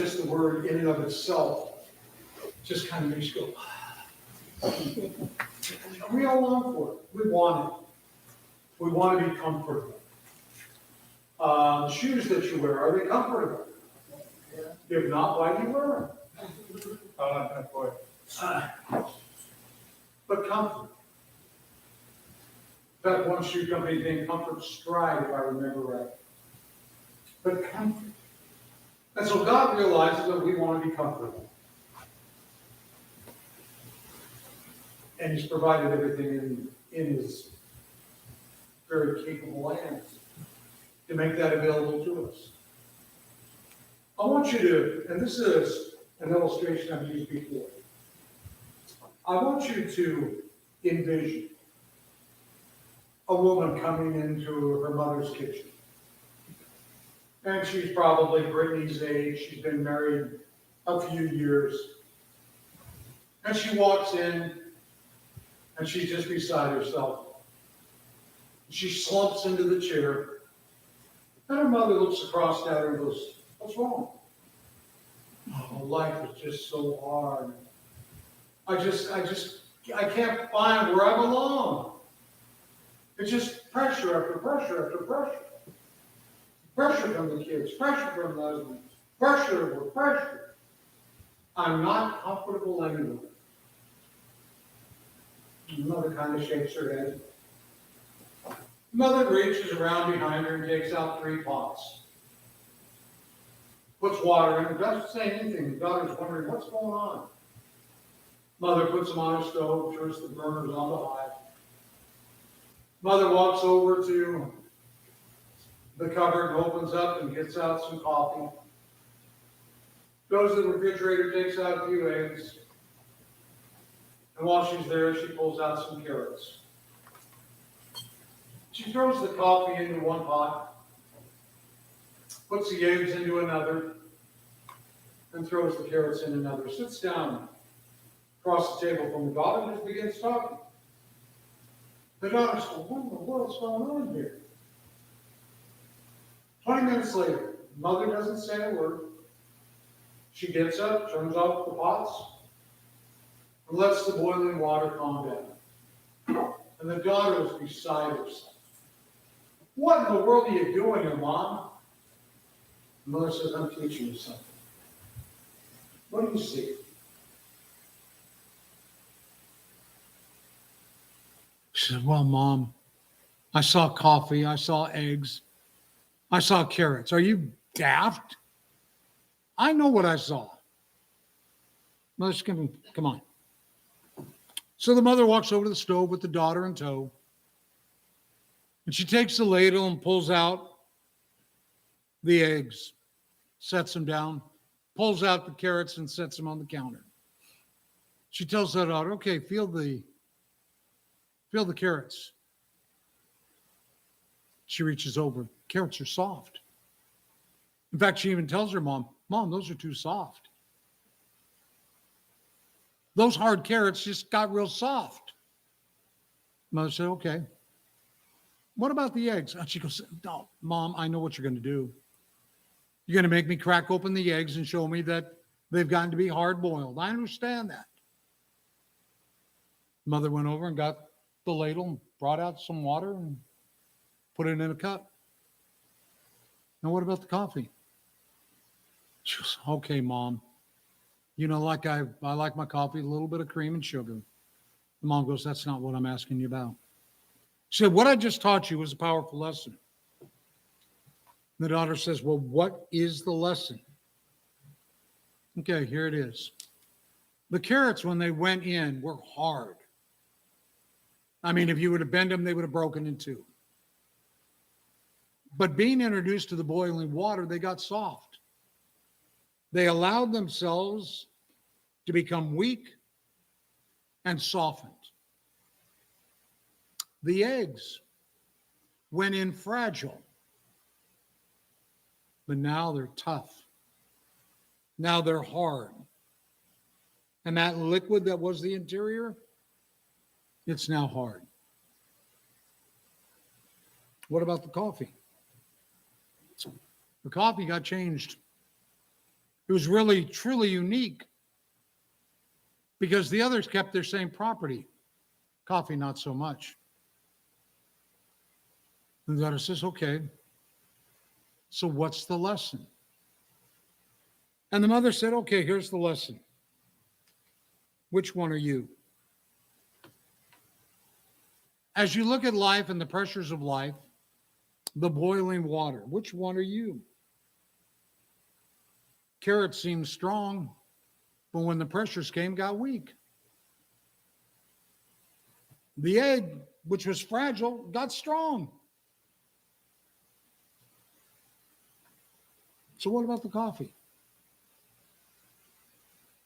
just the word in and of itself just kind of makes you go, we all long for it. We want it. We want to be comfortable. Shoes that you wear, are they comfortable? If not, why do you wear them? But comfort. In fact, one shoe company named Comfort Stride, if I remember right. But comfort. And so God realizes that we want to be comfortable. And He's provided everything in His very capable hands to make that available to us. I want you to, and this is an illustration I've used before. I want you to envision a woman coming into her mother's kitchen. And she's probably Brittany's age. She's been married a few years. And she walks in, and she's just beside herself. She slumps into the chair, and her mother looks across at her and goes, "What's wrong?" "Oh, life is just so hard. I can't find where I belong. It's just pressure after pressure after pressure. Pressure from the kids, pressure from the husband, pressure over pressure. I'm not comfortable anymore." Mother kind of shakes her head. Mother reaches around behind her and takes out 3 pots. Puts water in it, doesn't say anything. The daughter's wondering, what's going on? Mother puts them on a stove, turns the burners on the high. Mother walks over to the cupboard, opens up and gets out some coffee. Goes to the refrigerator, takes out a few eggs. And while she's there, she pulls out some carrots. She throws the coffee into one pot, puts the eggs into another, and throws the carrots in another. Sits down across the table from the daughter and just begins talking. The daughter says, "What in the world's going on here?" 20 minutes later, mother doesn't say a word. She gets up, turns off the pots, and lets the boiling water calm down. And the daughter is beside herself. "What in the world are you doing here, Mom?" The mother says, "I'm teaching you something. What do you see?" She said, "Well, Mom, I saw coffee, I saw eggs, I saw carrots. Are you daft? I know what I saw." Mother's going, "Come on." So the mother walks over to the stove with the daughter in tow. And she takes the ladle and pulls out the eggs, sets them down, pulls out the carrots and sets them on the counter. She tells her daughter, "Okay, feel the carrots." She reaches over. Carrots are soft. In fact, she even tells her mom, "Those are too soft. Those hard carrots just got real soft." Mother said, "Okay. What about the eggs?" And she goes, "No, Mom, I know what you're going to do. You're going to make me crack open the eggs and show me that they've gotten to be hard boiled. I understand that." Mother went over and got the ladle and brought out some water and put it in a cup. "Now, what about the coffee?" She goes, "Okay, Mom. You know, like I like my coffee, a little bit of cream and sugar." The mom goes, "That's not what I'm asking you about." She said, "What I just taught you was a powerful lesson." The daughter says, "Well, what is the lesson?" Okay, here it is. The carrots, when they went in, were hard. I mean, if you would have bent them, they would have broken in two. But being introduced to the boiling water, they got soft. They allowed themselves to become weak and softened. The eggs went in fragile, but now they're tough. Now they're hard. And that liquid that was the interior, it's now hard. What about the coffee? The coffee got changed. It was really, truly unique because the others kept their same property. Coffee, not so much. And the daughter says, okay, so what's the lesson? And the mother said, okay, here's the lesson. Which one are you? As you look at life and the pressures of life, the boiling water, which one are you? Carrot seemed strong, but when the pressures came, got weak. The egg, which was fragile, got strong. So what about the coffee?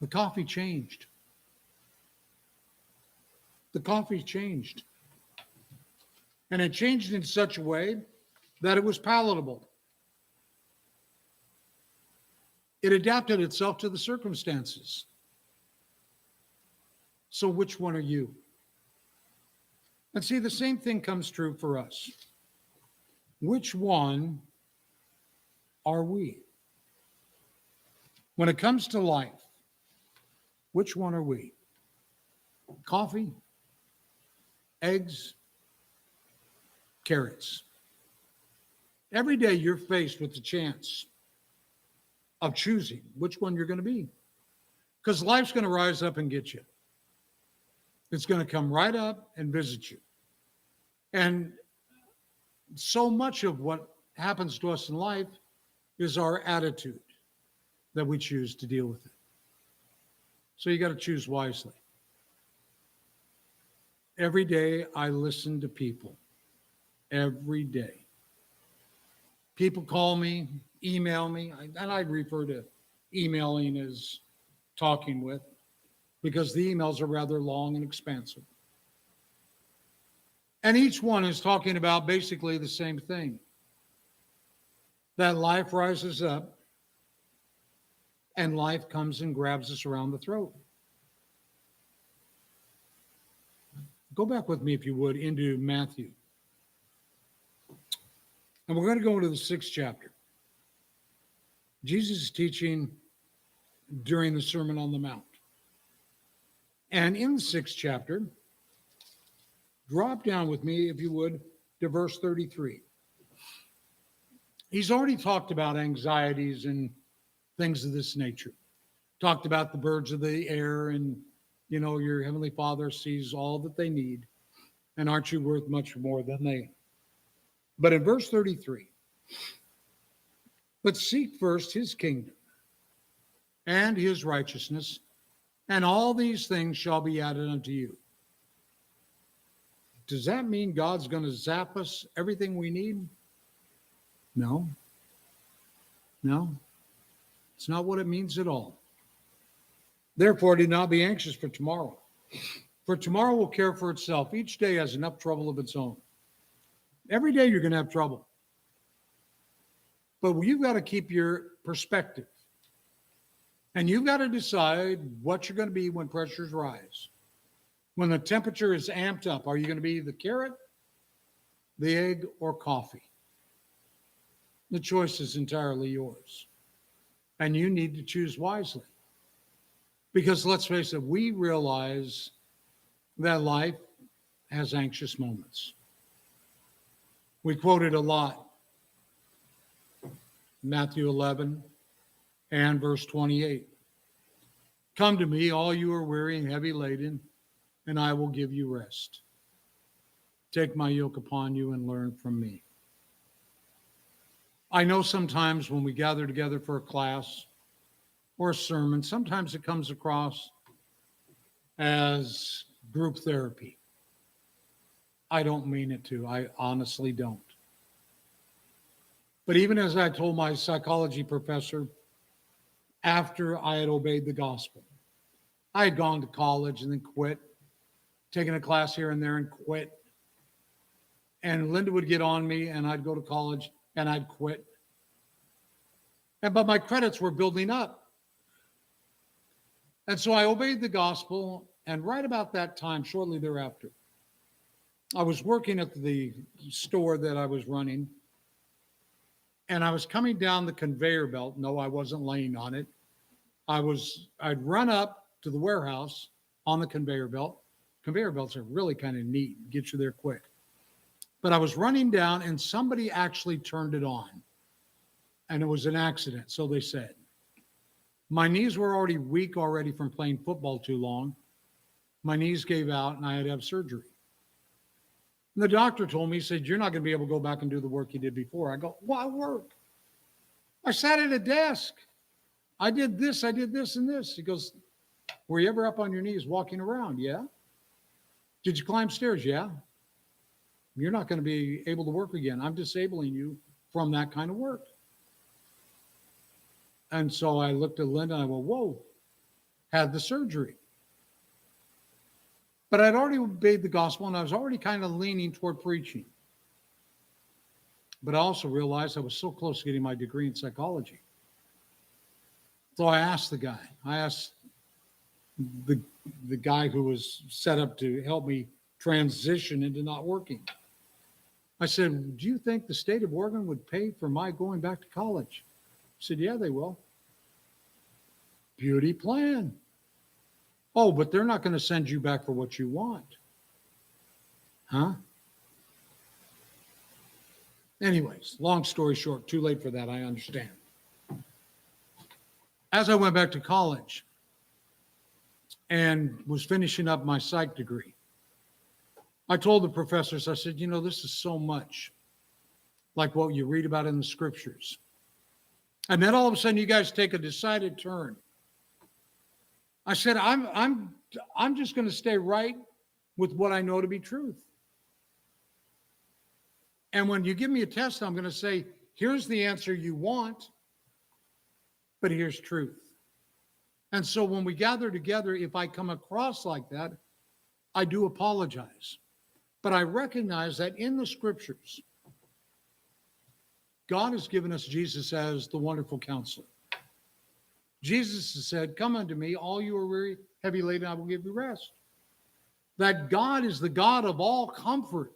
The coffee changed. The coffee changed. And it changed in such a way that it was palatable. It adapted itself to the circumstances. So which one are you? And see, the same thing comes true for us. Which one are we? When it comes to life, which one are we? Coffee, eggs, carrots. Every day you're faced with the chance of choosing which one you're going to be. Because life's going to rise up and get you. It's going to come right up and visit you. And so much of what happens to us in life is our attitude that we choose to deal with it. So you got to choose wisely. Every day I listen to people. Every day. People call me, email me, and I refer to emailing as talking with, because the emails are rather long and expansive. And each one is talking about basically the same thing. That life rises up and life comes and grabs us around the throat. Go back with me, if you would, into Matthew. And we're going to go into the 6th chapter. Jesus is teaching during the Sermon on the Mount. And in the 6th chapter, drop down with me, if you would, to verse 33. He's already talked about anxieties and things of this nature. Talked about the birds of the air and, your Heavenly Father sees all that they need. And aren't you worth much more than they? But in verse 33, but seek first his kingdom and his righteousness, and all these things shall be added unto you. Does that mean God's going to zap us everything we need? No. No. It's not what it means at all. Therefore, do not be anxious for tomorrow. For tomorrow will care for itself. Each day has enough trouble of its own. Every day you're going to have trouble. But you've got to keep your perspective. And you've got to decide what you're going to be when pressures rise. When the temperature is amped up, are you going to be the carrot, the egg, or coffee? The choice is entirely yours. And you need to choose wisely. Because let's face it, we realize that life has anxious moments. We quoted a lot. Matthew 11 and verse 28. Come to me, all you are weary and heavy laden, and I will give you rest. Take my yoke upon you and learn from me. I know sometimes when we gather together for a class or a sermon, sometimes it comes across as group therapy. I don't mean it to. I honestly don't. But even as I told my psychology professor after I had obeyed the gospel, I had gone to college and then quit, taken a class here and there and quit. And Linda would get on me and I'd go to college and I'd quit. But my credits were building up. And so I obeyed the gospel, and right about that time, shortly thereafter, I was working at the store that I was running, and I was coming down the conveyor belt. No, I wasn't laying on it. I'd run up to the warehouse on the conveyor belt. Conveyor belts are really kind of neat, get you there quick. But I was running down and somebody actually turned it on. And it was an accident, so they said. My knees were already weak already from playing football too long. My knees gave out and I had to have surgery. And the doctor told me, he said, you're not going to be able to go back and do the work you did before. I go, what work? I sat at a desk. I did this, and this. He goes, were you ever up on your knees walking around? Yeah. Did you climb stairs? Yeah. You're not going to be able to work again. I'm disabling you from that kind of work. And so I looked at Linda and I went, whoa, had the surgery. But I'd already obeyed the gospel and I was already kind of leaning toward preaching. But I also realized I was so close to getting my degree in psychology. So I asked the guy who was set up to help me transition into not working. I said, do you think the state of Oregon would pay for my going back to college? He said, yeah, they will. Beauty plan. Oh, but they're not going to send you back for what you want. Huh? Anyways, long story short, too late for that, I understand. As I went back to college and was finishing up my psych degree, I told the professors, I said, this is so much like what you read about in the scriptures. And then all of a sudden you guys take a decided turn. I said, I'm just going to stay right with what I know to be truth. And when you give me a test, I'm going to say, here's the answer you want, but here's truth. And so when we gather together, if I come across like that, I do apologize. But I recognize that in the scriptures, God has given us Jesus as the wonderful counselor. Jesus has said, come unto me, all you are weary, heavy laden, I will give you rest. That God is the God of all comfort.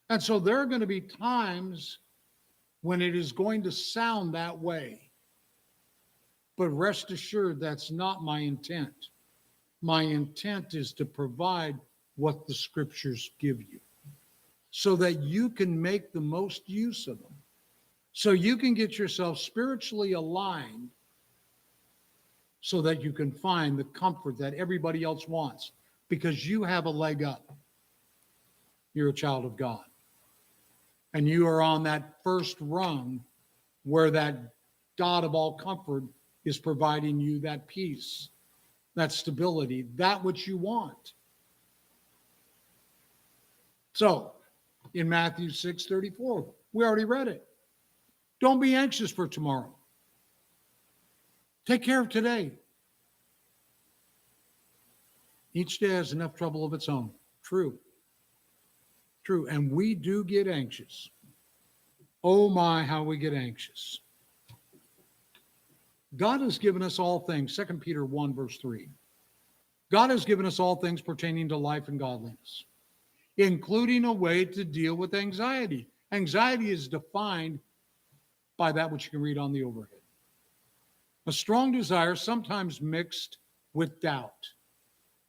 And so there are going to be times when it is going to sound that way. But rest assured, that's not my intent. My intent is to provide what the scriptures give you so that you can make the most use of them. So you can get yourself spiritually aligned so that you can find the comfort that everybody else wants because you have a leg up. You're a child of God. And you are on that first rung where that God of all comfort is providing you that peace, that stability, that which you want. So, in Matthew 6:34, we already read it. Don't be anxious for tomorrow. Take care of today. Each day has enough trouble of its own. True. True. And we do get anxious. Oh my, how we get anxious. God has given us all things. 2 Peter 1, verse 3. God has given us all things pertaining to life and godliness, including a way to deal with anxiety. Anxiety is defined by that which you can read on the overhead. A strong desire, sometimes mixed with doubt,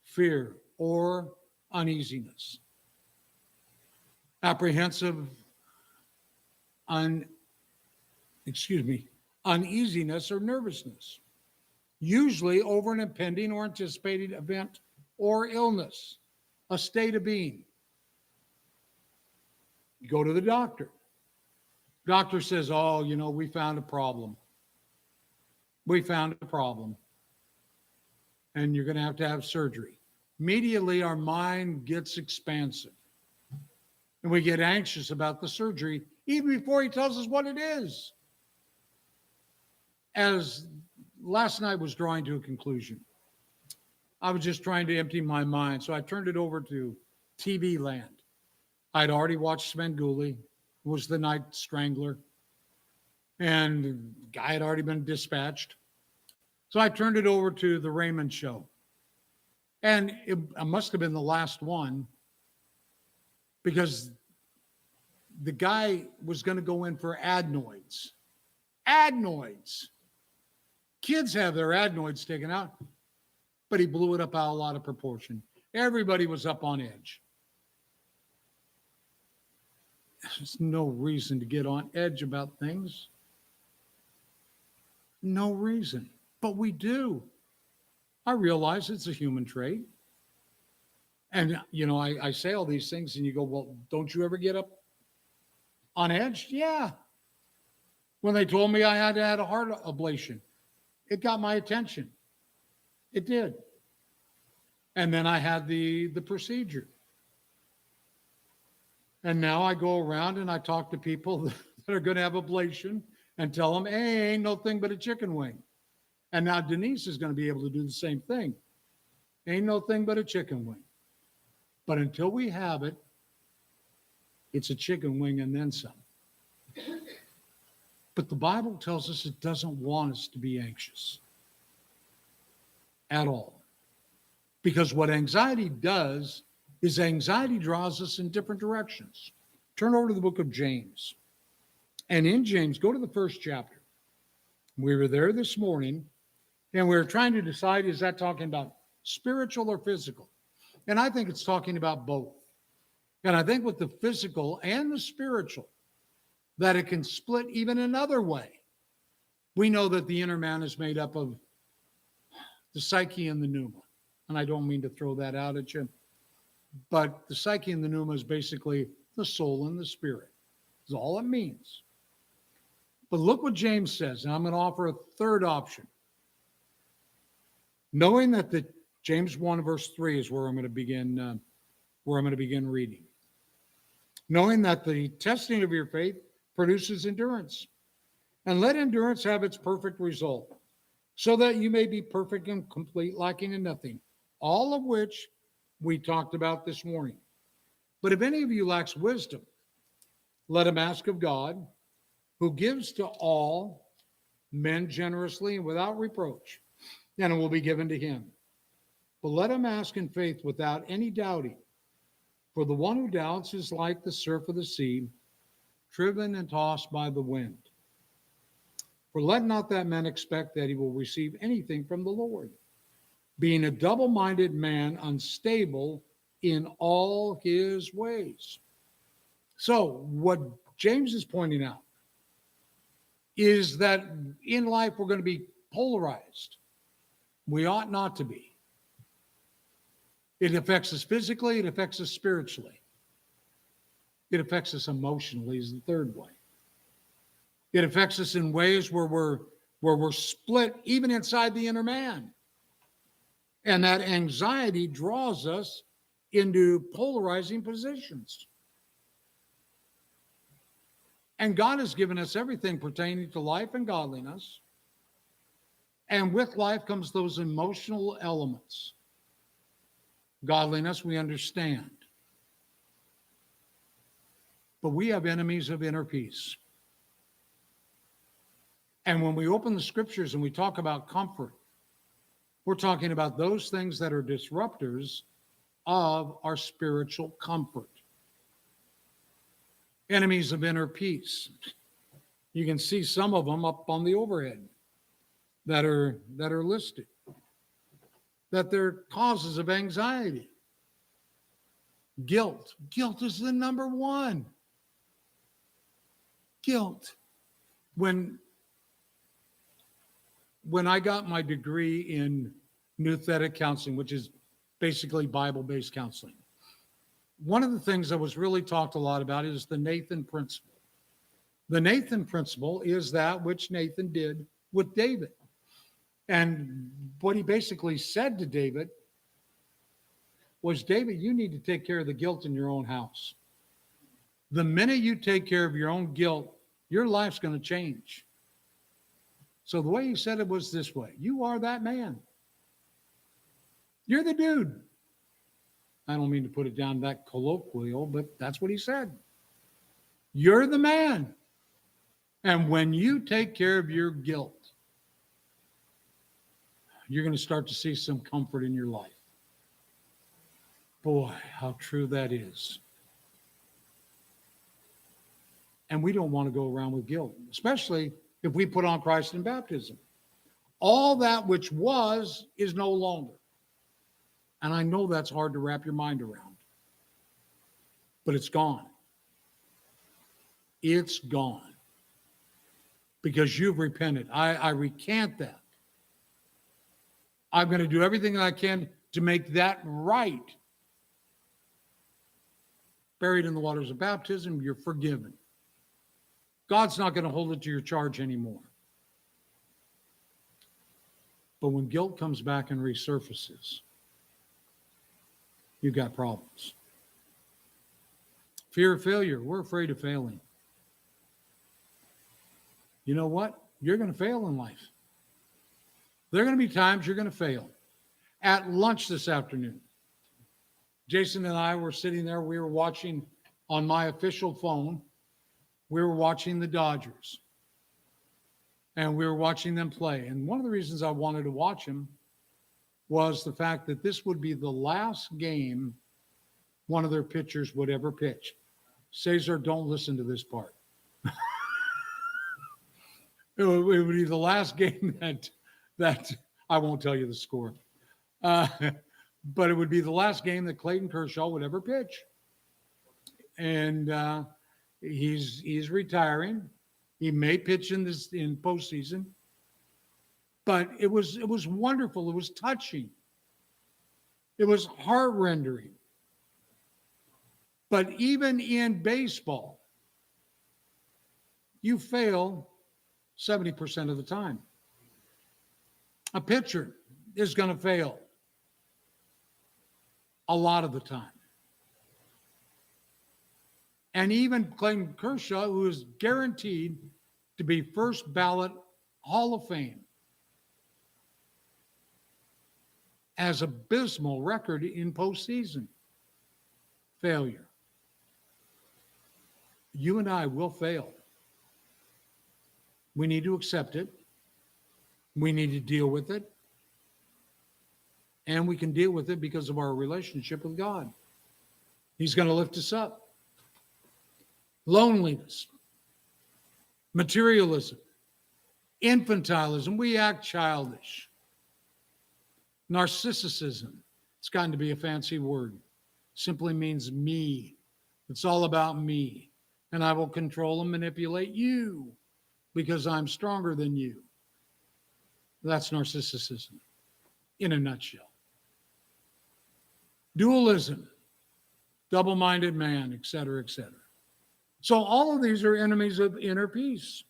fear, or uneasiness. Apprehensive, uneasiness or nervousness, usually over an impending or anticipated event or illness, a state of being. You go to the doctor. Doctor says, oh, we found a problem. We found a problem. And you're going to have surgery. Immediately, our mind gets expansive. And we get anxious about the surgery, even before he tells us what it is. As last night was drawing to a conclusion, I was just trying to empty my mind. So I turned it over to TV land. I'd already watched Svengoolie, who was the Night Strangler. And the guy had already been dispatched. So I turned it over to the Raymond Show. And it must have been the last one because the guy was going to go in for adenoids. Adenoids. Kids have their adenoids taken out, but he blew it up out a lot of proportion. Everybody was up on edge. There's no reason to get on edge about things. No reason. But we do. I realize it's a human trait. And, I say all these things and you go, well, don't you ever get up on edge? Yeah. When they told me I had to have a heart ablation, it got my attention. It did. And then I had the procedure. And now I go around and I talk to people that are going to have ablation and tell them, hey, ain't no thing but a chicken wing. And now Denise is going to be able to do the same thing. Ain't no thing but a chicken wing. But until we have it, it's a chicken wing and then some. But the Bible tells us it doesn't want us to be anxious at all. Because what anxiety does is anxiety draws us in different directions. Turn over to the book of James. And in James, go to the first chapter. We were there this morning, and we were trying to decide, is that talking about spiritual or physical? And I think it's talking about both. And I think with the physical and the spiritual, that it can split even another way. We know that the inner man is made up of the psyche and the pneuma. And I don't mean to throw that out at you, but the psyche and the pneuma is basically the soul and the spirit. That's all it means. But look what James says, and I'm going to offer a third option. Knowing that the James 1 verse 3 is where I'm going to begin reading. Knowing that the testing of your faith produces endurance, and let endurance have its perfect result, so that you may be perfect and complete, lacking in nothing, all of which we talked about this morning. But if any of you lacks wisdom, let him ask of God, who gives to all men generously and without reproach, and it will be given to him. But let him ask in faith without any doubting. For the one who doubts is like the surf of the sea, driven and tossed by the wind. For let not that man expect that he will receive anything from the Lord, being a double-minded man, unstable in all his ways. So what James is pointing out is that in life we're going to be polarized. We ought not to be. It affects us physically, it affects us spiritually. It affects us emotionally is the third way. It affects us in ways where we're split even inside the inner man. And that anxiety draws us into polarizing positions. And God has given us everything pertaining to life and godliness. And with life comes those emotional elements. Godliness, we understand. But we have enemies of inner peace. And when we open the scriptures and we talk about comfort, we're talking about those things that are disruptors of our spiritual comfort. Enemies of inner peace. You can see some of them up on the overhead that are listed. That they're causes of anxiety. Guilt. Guilt is the number one. Guilt. When I got my degree in nouthetic counseling, which is basically Bible-based counseling, one of the things that was really talked a lot about is the Nathan principle. The Nathan principle is that which Nathan did with David. And what he basically said to David was, David, you need to take care of the guilt in your own house. The minute you take care of your own guilt, your life's going to change. So the way he said it was this way: you are that man. You're the dude. I don't mean to put it down that colloquial, but that's what he said. You're the man. And when you take care of your guilt, you're going to start to see some comfort in your life. Boy, how true that is. And we don't want to go around with guilt, especially if we put on Christ in baptism. All that which was is no longer. And I know that's hard to wrap your mind around, but it's gone. It's gone because you've repented. I recant that. I'm going to do everything I can to make that right. Buried in the waters of baptism, you're forgiven. God's not going to hold it to your charge anymore. But when guilt comes back and resurfaces, you've got problems. Fear of failure. We're afraid of failing. You know what? You're going to fail in life. There are going to be times you're going to fail. At lunch this afternoon, Jason and I were sitting there. We were watching on my official phone. We were watching the Dodgers. And we were watching them play. And one of the reasons I wanted to watch them was the fact that this would be the last game one of their pitchers would ever pitch. Cesar, don't listen to this part. It would be the last game that I won't tell you the score. But it would be the last game that Clayton Kershaw would ever pitch. And he's retiring. He may pitch in postseason. But it was wonderful. It was touching. It was heart-rendering. But even in baseball, you fail 70% of the time. A pitcher is going to fail a lot of the time. And even Clayton Kershaw, who is guaranteed to be first ballot Hall of Fame, has abysmal record in postseason failure. You and I will fail. We need to accept it. We need to deal with it. And we can deal with it because of our relationship with God. He's going to lift us up. Loneliness, materialism, infantilism. We act childish. Narcissism. It's gotten to be a fancy word. Simply means me. It's all about me. And I will control and manipulate you because I'm stronger than you. That's narcissism in a nutshell. Dualism, double-minded man, etc., etc. So all of these are enemies of inner peace.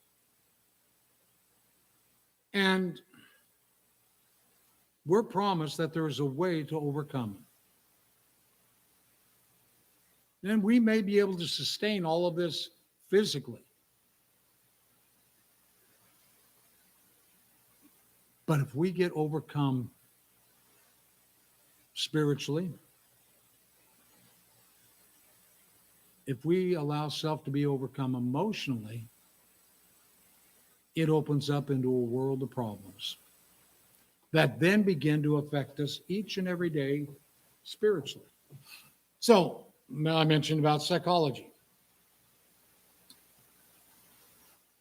And we're promised that there is a way to overcome them. And we may be able to sustain all of this physically. But if we get overcome spiritually, if we allow self to be overcome emotionally, it opens up into a world of problems that then begin to affect us each and every day spiritually. So, I mentioned about psychology.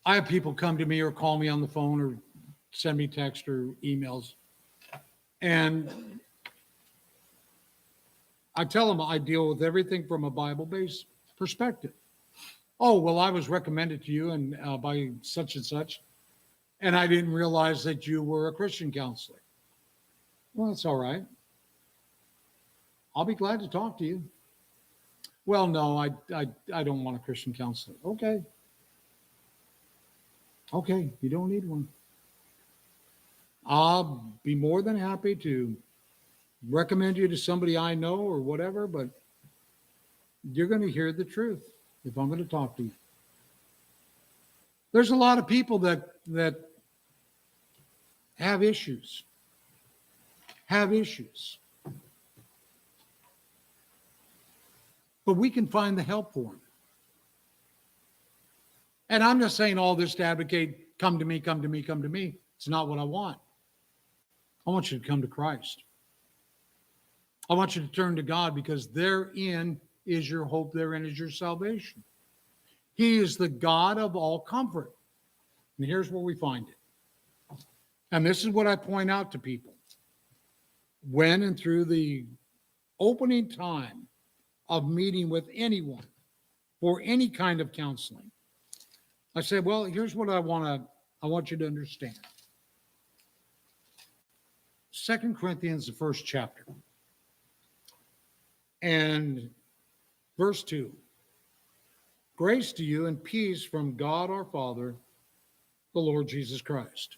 I have people come to me or call me on the phone or send me text or emails. And I tell them I deal with everything from a Bible-based perspective. Oh, well, I was recommended to you and by such and such, and I didn't realize that you were a Christian counselor. Well, that's all right. I'll be glad to talk to you. Well, no, I don't want a Christian counselor. Okay. Okay, you don't need one. I'll be more than happy to recommend you to somebody I know or whatever, but you're going to hear the truth if I'm going to talk to you. There's a lot of people that have issues. But we can find the help for them. And I'm just saying all this to advocate, come to me, come to me, come to me. It's not what I want. I want you to come to Christ. I want you to turn to God because therein is your hope, therein is your salvation. He is the God of all comfort. And here's where we find it. And this is what I point out to people when and through the opening time of meeting with anyone for any kind of counseling. I say, well, here's what I want you to understand. 2 Corinthians, the first chapter, and verse 2. Grace to you and peace from God our Father, the Lord Jesus Christ.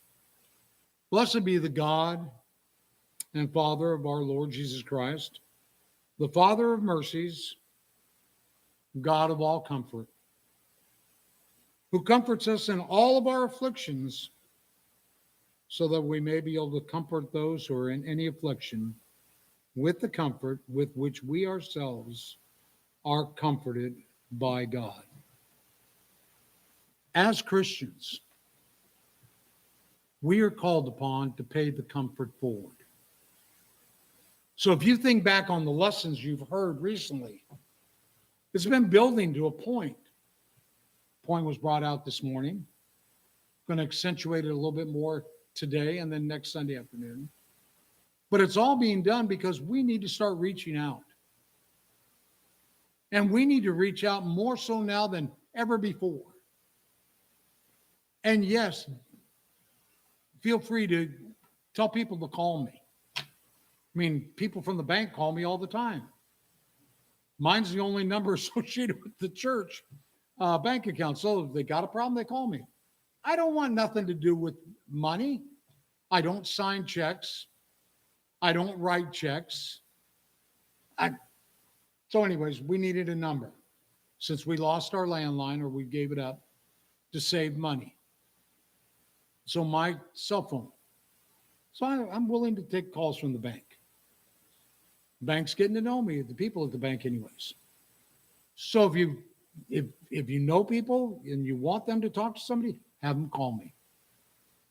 Blessed be the God and Father of our Lord Jesus Christ, the Father of mercies, God of all comfort, who comforts us in all of our afflictions, so that we may be able to comfort those who are in any affliction with the comfort with which we ourselves are comforted by God. As Christians, we are called upon to pay the comfort forward. So if you think back on the lessons you've heard recently, it's been building to a point. Point was brought out this morning. Going to accentuate it a little bit more today and then next Sunday afternoon. But it's all being done because we need to start reaching out. And we need to reach out more so now than ever before. And yes, feel free to tell people to call me. I mean, people from the bank call me all the time. Mine's the only number associated with the church bank account. So if they got a problem, they call me. I don't want nothing to do with money. I don't sign checks. I don't write checks. So anyways, we needed a number since we lost our landline or we gave it up to save money. So my cell phone. So I'm willing to take calls from the bank. The bank's getting to know me, the people at the bank anyways. So if you know people and you want them to talk to somebody, have them call me.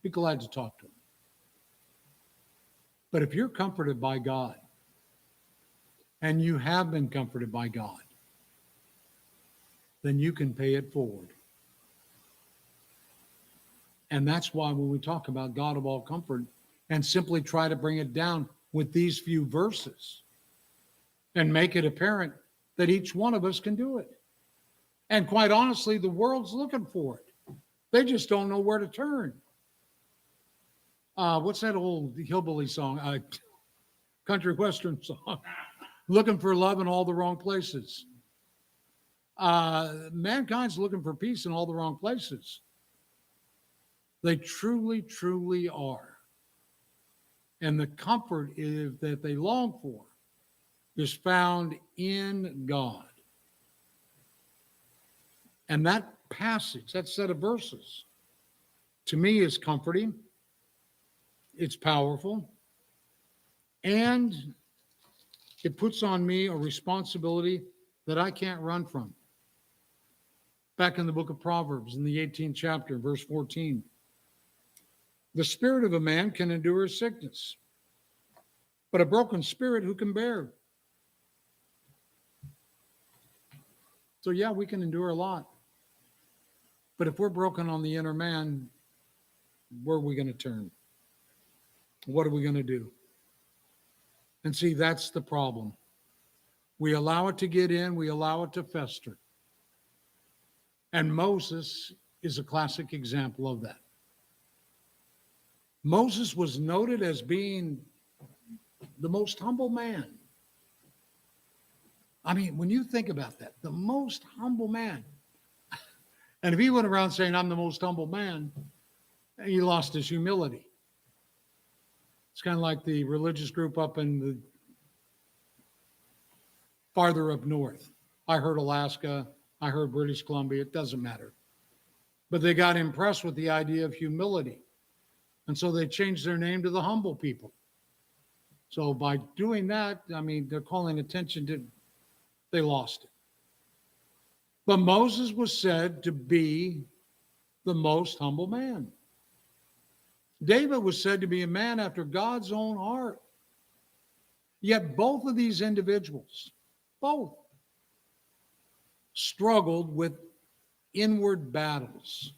Be glad to talk to them. But if you're comforted by God, and you have been comforted by God, then you can pay it forward. And that's why when we talk about God of all comfort and simply try to bring it down with these few verses and make it apparent that each one of us can do it. And quite honestly, the world's looking for it. They just don't know where to turn. What's that old hillbilly song? Country western song. Looking for love in all the wrong places. Mankind's looking for peace in all the wrong places. They truly, truly are. And the comfort that they long for is found in God. And that passage, that set of verses, to me is comforting. It's powerful. And it puts on me a responsibility that I can't run from. Back in the book of Proverbs, in the 18th chapter, verse 14, the spirit of a man can endure sickness, but a broken spirit who can bear? So yeah, we can endure a lot. But if we're broken on the inner man, where are we going to turn? What are we going to do? And see, that's the problem. We allow it to get in, we allow it to fester. And Moses is a classic example of that. Moses was noted as being the most humble man. I mean, when you think about that, the most humble man. And if he went around saying, I'm the most humble man, he lost his humility. It's kind of like the religious group up in the farther up north. I heard Alaska, I heard British Columbia, it doesn't matter. But they got impressed with the idea of humility. And so they changed their name to the humble people. So by doing that, I mean, they're calling attention to, they lost it. But Moses was said to be the most humble man. David was said to be a man after God's own heart. Yet both of these individuals, both, struggled with inward battles.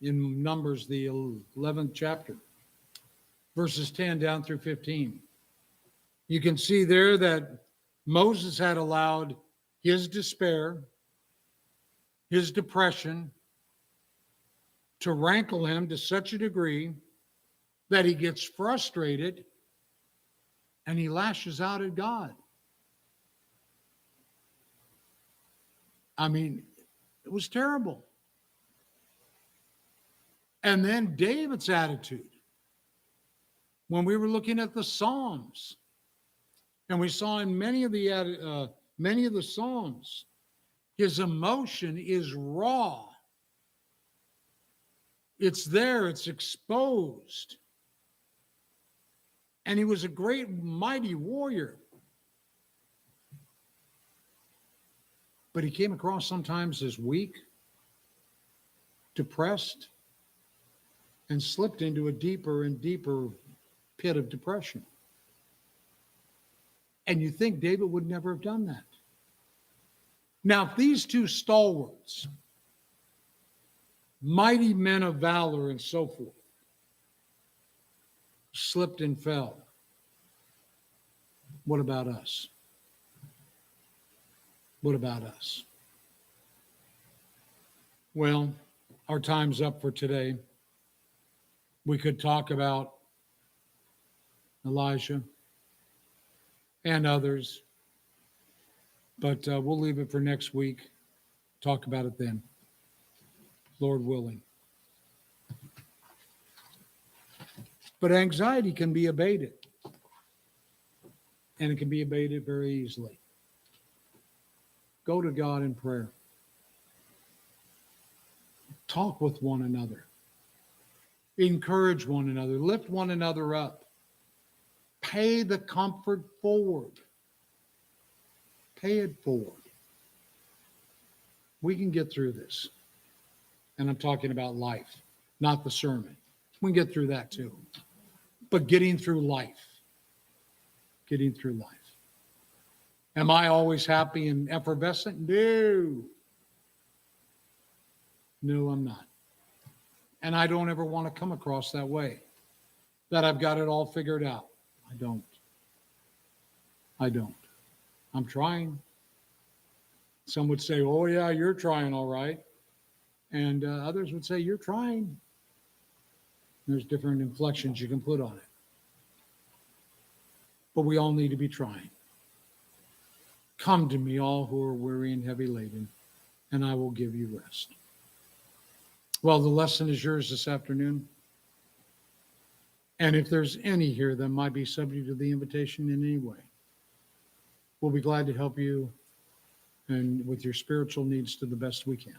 in Numbers, the 11th chapter, verses 10 down through 15. You can see there that Moses had allowed his despair, his depression, to rankle him to such a degree that he gets frustrated and he lashes out at God. I mean, it was terrible. And then David's attitude. When we were looking at the Psalms, and we saw in many of the Psalms, his emotion is raw. It's there, it's exposed. And he was a great, mighty warrior. But he came across sometimes as weak, depressed, and slipped into a deeper and deeper pit of depression. And you think David would never have done that. Now, if these two stalwarts, mighty men of valor and so forth, slipped and fell, what about us? What about us? Well, our time's up for today. We could talk about Elijah and others, but we'll leave it for next week. Talk about it then, Lord willing. But anxiety can be abated, and it can be abated very easily. Go to God in prayer. Talk with one another. Encourage one another. Lift one another up. Pay the comfort forward. Pay it forward. We can get through this. And I'm talking about life, not the sermon. We can get through that too. But getting through life. Getting through life. Am I always happy and effervescent? No. No, I'm not. And I don't ever want to come across that way, that I've got it all figured out. I don't. I'm trying. Some would say, oh, yeah, you're trying all right. And others would say, you're trying. There's different inflections you can put on it. But we all need to be trying. Come to me, all who are weary and heavy laden, and I will give you rest. Well, the lesson is yours this afternoon. And if there's any here that might be subject to the invitation in any way, we'll be glad to help you and with your spiritual needs to the best we can.